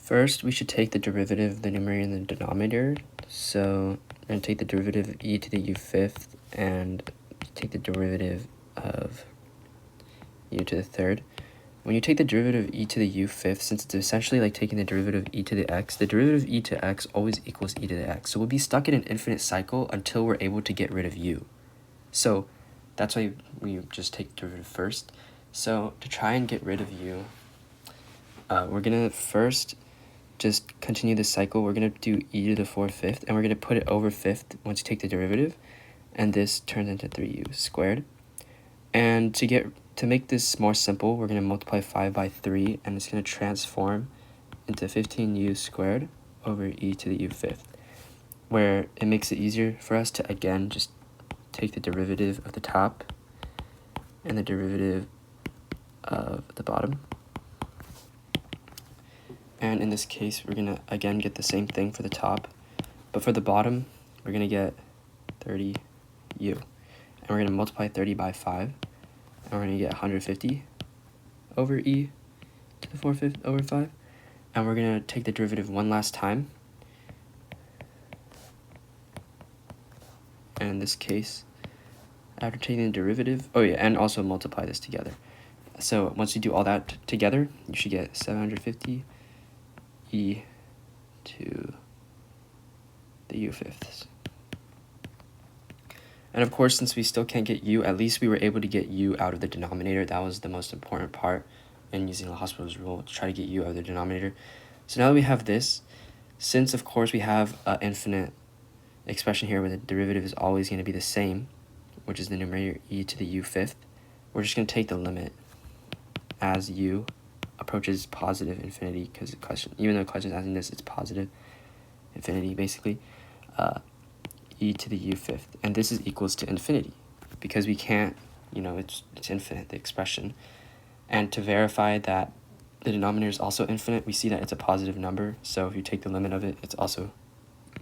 First, we should take the derivative of the numerator and the denominator. So we're going to take the derivative of e to the u5th and take the derivative of u to the third. When you take the derivative of e to the u5th, since it's essentially like taking the derivative of e to the x, the derivative of e to x always equals e to the x. So we'll be stuck in an infinite cycle until we're able to get rid of u. So that's why we just take the derivative first. So to try and get rid of u, we're going to first just continue the cycle. We're going to do e to the 4/5, and we're going to put it over 5th once you take the derivative, and this turns into 3u squared. And to make this more simple, we're going to multiply 5 by 3, and it's going to transform into 15u squared over e to the u5th, where it makes it easier for us to, again, just take the derivative of the top and the derivative of the bottom. And in this case, we're going to, again, get the same thing for the top. But for the bottom, we're going to get 30u. And we're going to multiply 30 by 5. And we're going to get 150 over e to the 4/5 over 5. And we're going to take the derivative one last time. And in this case, after taking the derivative, and also multiply this together. So once you do all that together, you should get 750 e to the u5ths. And of course, since we still can't get u, at least we were able to get u out of the denominator. That was the most important part in using lhospitals rule to try to get u out of the denominator. So now that we have this, since of course we have an infinite expression here where the derivative is always going to be the same, which is the numerator e to the u5th, we're just going to take the limit as u approaches positive infinity, because even though the question is asking this, it's positive infinity basically, e to the u5th, and this is equals to infinity because we can't, it's infinite, the expression. And to verify that the denominator is also infinite, we see that it's a positive number, so if you take the limit of it, it's also,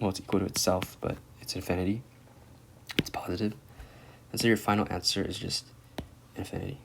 it's equal to itself, but it's infinity, it's positive. And so your final answer is just infinity.